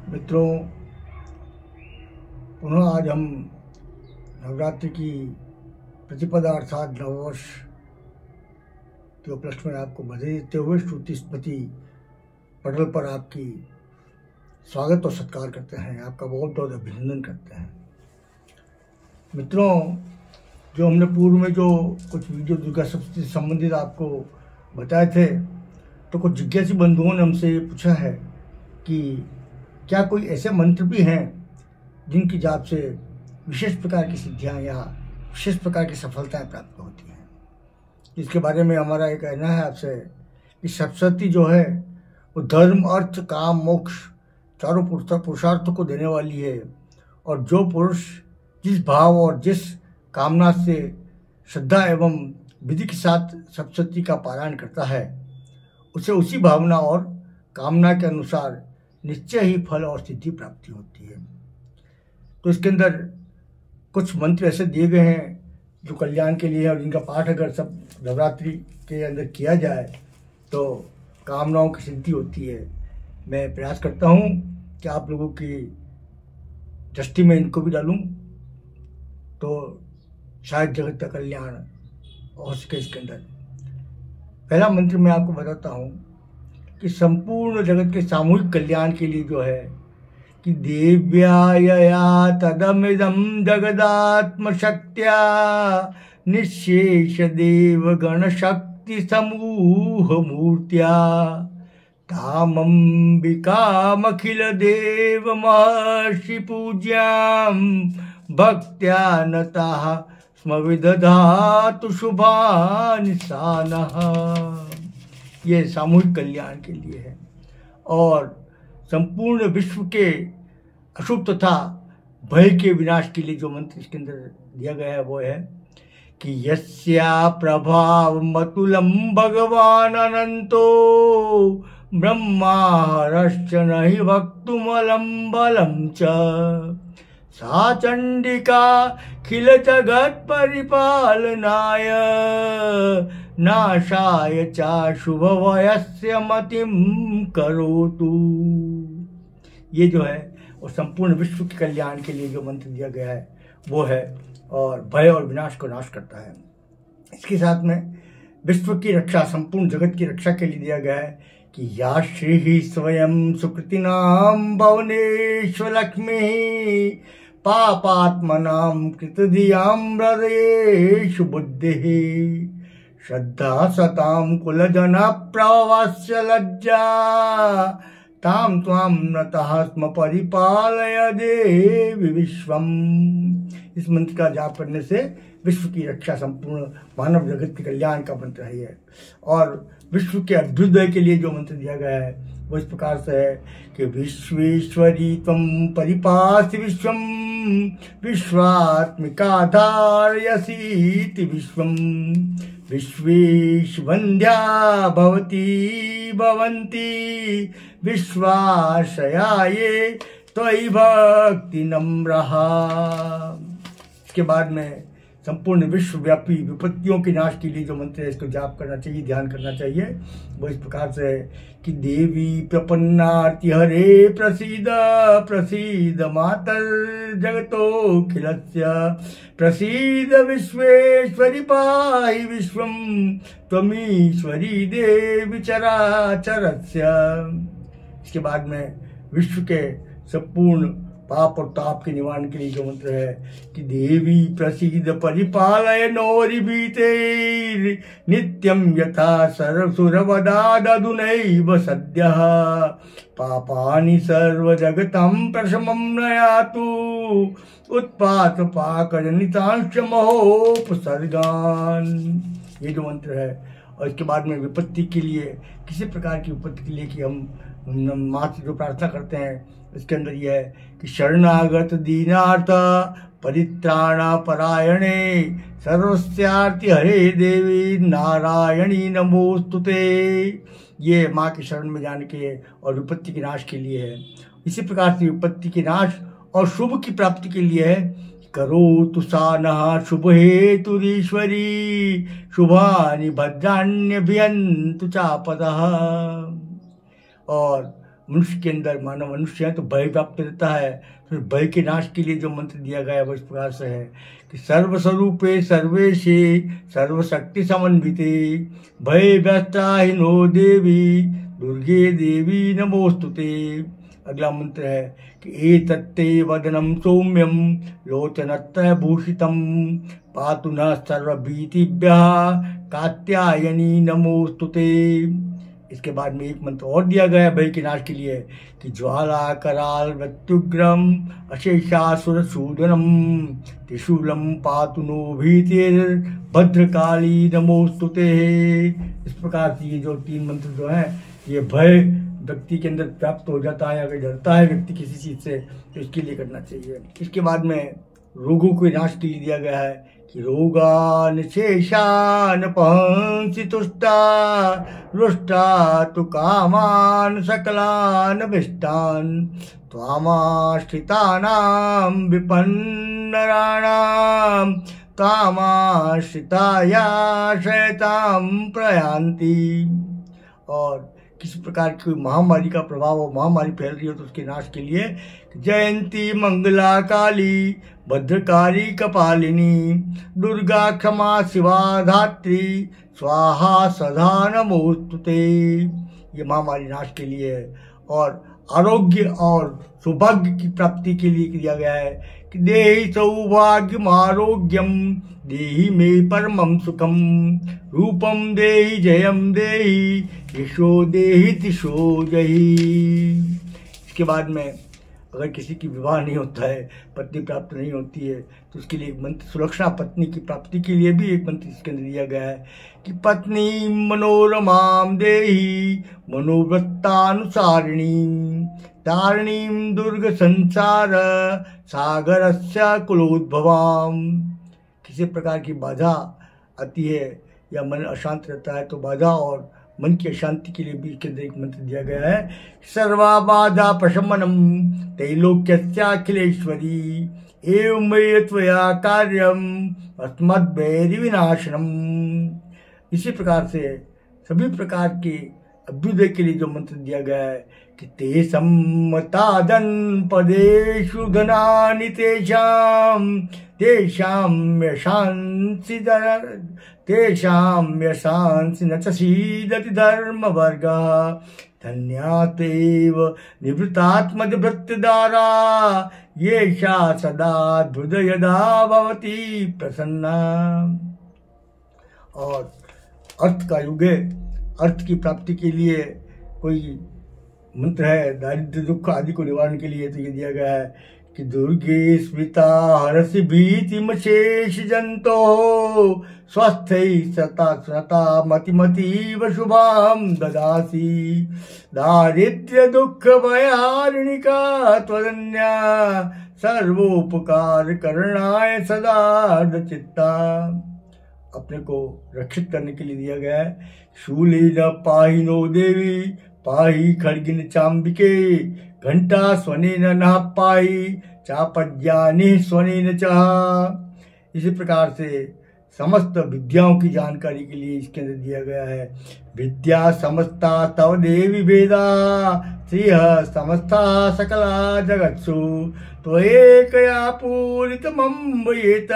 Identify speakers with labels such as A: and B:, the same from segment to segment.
A: मित्रों, पुनः आज हम नवरात्रि की प्रतिपदा अर्थात नववर्ष के उपलक्ष्य में आपको बधाई देते हुए श्रुति स्मृति पटल पर आपकी स्वागत और सत्कार करते हैं। आपका बहुत बहुत अभिनंदन करते हैं। मित्रों, जो हमने पूर्व में जो कुछ वीडियो दुर्गा सप्तमी से संबंधित आपको बताए थे, तो कुछ जिज्ञासु बंधुओं ने हमसे ये पूछा है कि क्या कोई ऐसे मंत्र भी हैं जिनकी जाप से विशेष प्रकार की सिद्धियां या विशेष प्रकार की सफलताएं प्राप्त होती हैं। इसके बारे में हमारा ये कहना है आपसे कि सप्तशती जो है वो धर्म, अर्थ, काम, मोक्ष चारों पुरुषार्थों को देने वाली है। और जो पुरुष जिस भाव और जिस कामना से श्रद्धा एवं विधि के साथ सप्तशती का पारायण करता है, उसे उसी भावना और कामना के अनुसार निश्चय ही फल और सिद्धि प्राप्ति होती है। तो इसके अंदर कुछ मंत्र ऐसे दिए गए हैं जो कल्याण के लिए है और जिनका पाठ अगर सब नवरात्रि के अंदर किया जाए तो कामनाओं की सिद्धि होती है। मैं प्रयास करता हूँ कि आप लोगों की दृष्टि में इनको भी डालूं तो शायद जगत का कल्याण हो सके। इसके अंदर पहला मंत्र मैं आपको बताता हूँ कि संपूर्ण जगत के सामूहिक कल्याण के लिए जो है कि देव्यायया तदमिदं जगदात्म शक्त्या निशेष देव गण शक्ति समूह मूर्त्या तामंबिकामखिल देव महर्षि पूज्यां भक्त्या नताः स्म विदधातु शुभानि सानः। ये सामूहिक कल्याण के लिए है। और संपूर्ण विश्व के अशुभ तथा भय के विनाश के लिए जो मंत्र इसके अंदर दिया गया है वो है कि यस्या प्रभाव मतुलम भगवान अनंतो ब्रह्मारश्च नहि वक्तुमलं बलं च सा चंडिका खिल जगत परिपालनाय नाशाय चा शुभ वयस्य मतिम करोतु। ये जो है वो संपूर्ण विश्व के कल्याण के लिए जो मंत्र दिया गया है वो है और भय और विनाश को नाश करता है। इसके साथ में विश्व की रक्षा, संपूर्ण जगत की रक्षा के लिए दिया गया है कि या श्री स्वयं सुकृतिनाम भुवनेश्वर लक्ष्मी पापात्मनां कृतधियां हृदयेषु बुद्धिः श्रद्धा सतां कुलजना प्रवास्य लज्जा तां त्वां नतः स्म परिपालय देवी विश्वम। इस मंत्र का जाप करने से विश्व की रक्षा, संपूर्ण मानव जगत के कल्याण का मंत्र है ये। और विश्व के अभ्युदय के लिए जो मंत्र दिया गया है वो इस प्रकार से है कि विश्वेश्वरी त्वं परिपासि विश्वम विश्वात्मिका धारयसीति विश्वम विश्वेशवन्ध्या भवती भवन्ति विश्वाश्रयाये त्वयि भक्ति नम्रः। इसके बाद में संपूर्ण विश्वव्यापी विपत्तियों के नाश के लिए जो मंत्र है इसको जाप करना चाहिए, ध्यान करना चाहिए। वो इस प्रकार से है कि देवी प्रपन्नार्ति हरे प्रसीद प्रसीद मातर जगतो खिलस्य प्रसीद विश्वेश्वरी पाहि विश्वम त्वमीश्वरी देवी चराचरस्य। इसके बाद में विश्व के संपूर्ण पाप और ताप के निवारण के लिए जो मंत्र है कि देवी प्रसीद परिपालय नोरिभीते नित्यं यथा सरसुरवदादधुनैव सद्यः पापानि सर्वजगतं प्रशमं नयातु उत्पात पाकजनितांश महोपसर्गान्। ये जो मंत्र है। और इसके बाद में विपत्ति के लिए, किसी प्रकार की विपत्ति के लिए कि हम माँ से जो प्रार्थना करते हैं इसके अंदर यह है कि शरणागत दीनार्थ परित्राण परायणे सर्वस्यार्ति हरे देवी नारायणी नमोस्तुते। ये माँ के शरण में जाने के और विपत्ति के नाश के लिए है। इसी प्रकार से विपत्ति के नाश और शुभ की प्राप्ति के लिए है करोतु सा नः शुभ हेतुरीश्वरी शुभानि भद्राण्यभियन्तु चापदः। और मनुष्य के अंदर, मानव मनुष्य है तो भय व्याप्त रहता है, फिर भय के नाश के लिए जो मंत्र दिया गया है वो इस प्रकार से है कि सर्वस्वरूपे सर्वेशे सर्वशक्ति समन्विते भय व्यस्त्राहिनो देवी दुर्गे देवी नमोस्तुते। अगला मंत्र है कि एतत्ते वदनम सौम्यम लोचनत्रय भूषितम पातु न सर्वभीतिभ्यः कात्यायनी नमोस्तुते। इसके बाद में एक मंत्र और दिया गया है भय के नाश के लिए कि ज्वाला कराल मृत्युग्रम अशेषासुर सूदनम त्रिशूलम पातु नो भीतिर भद्रकाली नमोस्तुते। इस प्रकार से ये जो 3 मंत्र जो हैं ये भय व्यक्ति के अंदर प्राप्त हो जाता है। अगर डरता है व्यक्ति किसी चीज से तो इसके लिए करना चाहिए। इसके बाद में रोगों के नाश के लिए दिया गया है कि रोगान शेषान पहंसि तुष्टा रुष्टा तु कामान सकलान विष्टान त्वामाश्रितानां विपन्नराणां कामाश्रिताया शयतां प्रयान्ति। और किसी प्रकार की महामारी का प्रभाव और महामारी फैल रही हो तो उसके नाश के लिए जयंती मंगला काली भद्रकाली कपालिनी दुर्गा क्षमा शिवा धात्री स्वाहा सदा नमोस्तुते। ये महामारी नाश के लिए है। और आरोग्य और सौभाग्य की प्राप्ति के लिए किया गया है कि देहि सौभाग्यम आरोग्यम देहि मे परमं सुखम रूपम देहि जयम देहि यशो देहि तिशो जहि। इसके बाद में अगर किसी की विवाह नहीं होता है, पत्नी प्राप्त नहीं होती है तो उसके लिए एक मंत्र, सुलक्षणा पत्नी की प्राप्ति के लिए भी एक मंत्र इसके अंदर दिया गया है कि पत्नी मनोरमाम देहि मनोवृत्तानुसारिणी तारिणीं दुर्ग संसार सागरस्य कुलोद्भवाम। किसी प्रकार की बाधा आती है या मन अशांत रहता है तो बाधा और मन की अशांति के लिए भी इसके अंदर एक मंत्र दिया गया है सर्वा बाधा प्रशमनम त्रैलोक्यस्याखिलेश्वरी एवं त्वया कार्यम अस्मद्वैरि विनाशनम। इसी प्रकार से सभी प्रकार के अभ्युदय के लिए जो मंत्र दिया गया है कि ते सम्मतादन पदेषु धनानि तेषां यशांसि न च सीदति धर्मवर्गः धन्यातेव निवृत्तात्मजभृत्यदारा येषा सदा हृदयदा भवति प्रसन्ना। और अर्थ का युग है, अर्थ की प्राप्ति के लिए कोई मंत्र है दारिद्र्य दुख आदि को निवारण के लिए तो ये दिया गया है कि दुर्गे स्मिता हरसि भीतिमशेष जंतो स्वस्थै सता मतिमतीव शुभाम ददासी दारिद्र्य दुख भयारिणिका त्वदन्या सर्वोपकार करणाय सदा चित्ता। अपने को रक्षित करने के लिए दिया गया है शूले न पाहिनो देवी पाही खड्गिन चांबिके घंटा स्वनेन न पाही चापज्ञानी स्वनेन चाह। इसी प्रकार से समस्त विद्याओं की जानकारी के लिए इसके अंदर दिया गया है विद्या समस्ता तव देवी वेदा श्रिय समस्ता सकला जगत्सु त्वएकया पूरितमम्बयेत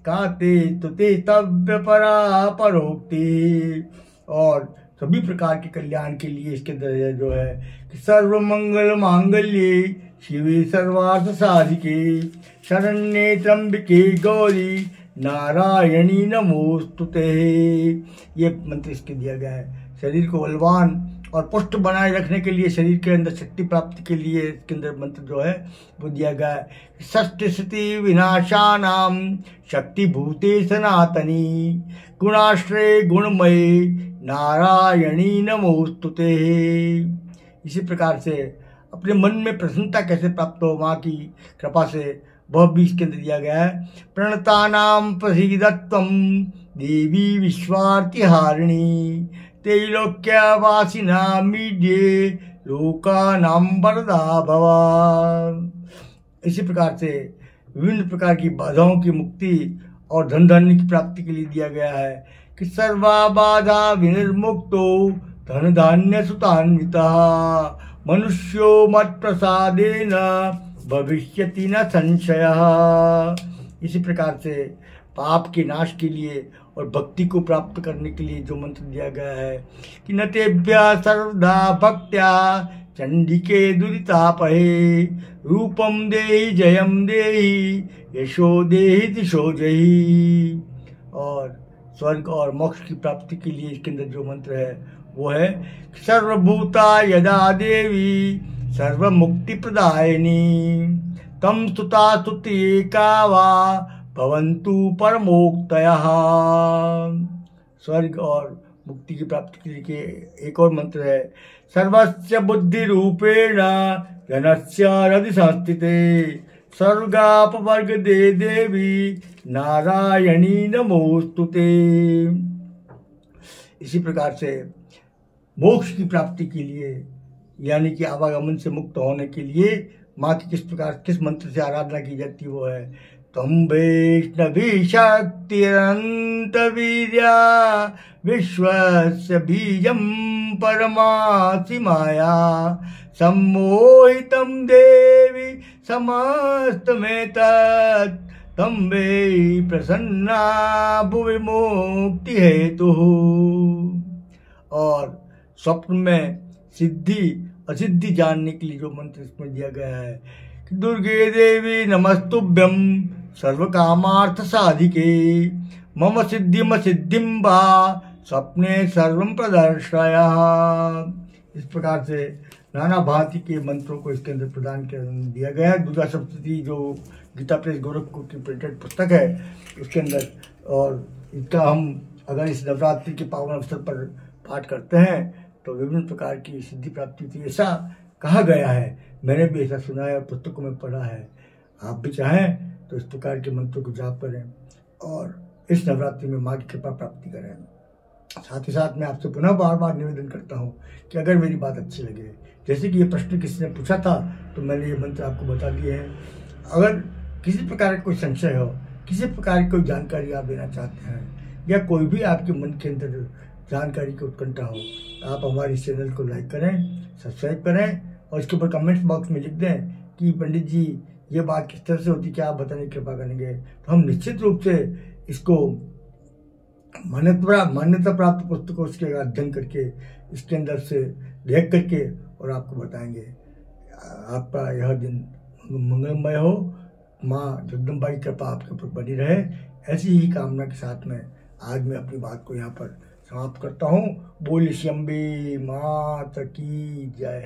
A: काते तुते तव्य परा परोक्ति। और सभी प्रकार के कल्याण के लिए इसके अंदर जो है कि सर्व मंगल मांगल्ये शिवे सर्वार्थ साधिके शरण्ये त्र्यंबके गौरी नारायणी नमोस्तुते। ये मंत्र इसके दिया गया है शरीर को बलवान और पुष्ट बनाए रखने के लिए, शरीर के अंदर शक्ति प्राप्ति के लिए इसके अंदर मंत्र जो है वो दिया गया है षष्टि स्थिति विनाशानाम शक्ति भूते सनातनी गुणाश्रय गुणमय नारायणी नमोस्तुते। इसी प्रकार से अपने मन में प्रसन्नता कैसे प्राप्त हो माँ की कृपा से वह भी इसके अंदर दिया गया है प्रणतानाम प्रसीदत्वम देवी विश्वार्तिहारिणी त्रैलोक्यवासिना मीड्ये लोकानां वरदा भवा। इसी प्रकार से विभिन्न प्रकार की बाधाओं की मुक्ति और धन धान्य की प्राप्ति के लिए दिया गया है कि सर्वा बाधा विनिर्मुक्तो धन धान्य सुतान्विता मनुष्यो मत प्रसादेन भविष्यति न संशयः। इसी प्रकार से पाप के नाश के लिए और भक्ति को प्राप्त करने के लिए जो मंत्र दिया गया है कि न तेभ्य सर्वदा भक्त्या चंडिके दुरितापहे रूपम देहि जयम देहि यशो देहि दिशो जहि। और स्वर्ग और मोक्ष की प्राप्ति के लिए इसके अंदर जो मंत्र है वो है सर्वभूता यदा देवी सर्व मुक्ति प्रदायिनी तम स्तुता स्तुति एका वा भवन्तु परमोक्तयः। स्वर्ग और मुक्ति की प्राप्ति के लिए एक और मंत्र है सर्वस्य बुद्धि रूपेण जनस्य हृदि संस्थिते सर्गापवर्ग दे देवी नारायणी नमोस्तुते। इसी प्रकार से मोक्ष की प्राप्ति के लिए यानी कि आवागमन से मुक्त होने के लिए माँ की किस मंत्र से आराधना की जाती है वो है तम वैष्णवी शक्तिरंत वीर्या विश्वस्य बीजम परमासि माया सम्मोहितं देवी समस्तमेतत् तम वे प्रसन्ना भुवि मुक्ति हेतु। और स्वप्न में सिद्धि असिद्धि जानने के लिए जो मंत्र इसमें दिया गया है कि दुर्गे देवी नमस्तुभ्यं सर्व कामार्थ साधिके मम सिद्धिम सिद्धिम वा स्वप्ने सर्वं प्रदर्शय। इस प्रकार से नाना भांति के मंत्रों को इसके अंदर प्रदान दिया गया है। दुर्गा सप्तशती जो गीता प्रेस गोरखपुर की प्रिंटेड पुस्तक है उसके अंदर, और इसका हम अगर इस नवरात्रि के पावन अवसर पर पाठ करते हैं तो विभिन्न प्रकार की सिद्धि प्राप्ति होती है, ऐसा कहा गया है। मैंने भी ऐसा सुना है और पुस्तकों में पढ़ा है। आप भी चाहें तो इस प्रकार के मंत्रों को जाप करें और इस नवरात्रि में माँ की कृपा प्राप्ति करें। साथ ही साथ मैं आपसे पुनः बार बार निवेदन करता हूँ कि अगर मेरी बात अच्छी लगे, जैसे कि ये प्रश्न किसी ने पूछा था तो मैंने ये मंत्र आपको बता दिए हैं। अगर किसी प्रकार का कोई संशय हो, किसी प्रकार की कोई जानकारी आप देना चाहते हैं या कोई भी आपके मन के अंदर जानकारी की उत्कंठा हो, आप हमारे इस चैनल को लाइक करें, सब्सक्राइब करें और इसके ऊपर कमेंट्स बॉक्स में लिख दें कि पंडित जी ये बात किस तरह से होती, क्या आप बताने की कृपा करेंगे। तो हम निश्चित रूप से इसको मान्यता प्राप्त पुस्तकों के अध्ययन करके इसके अंदर से देख करके और आपको बताएंगे। आपका यह दिन मंगलमय हो, माँ जगदम्बा की कृपा आपके ऊपर बनी रहे, ऐसी ही कामना के साथ में आज मैं अपनी बात को यहाँ पर समाप्त करता हूँ। बोल शंभी मात की जय।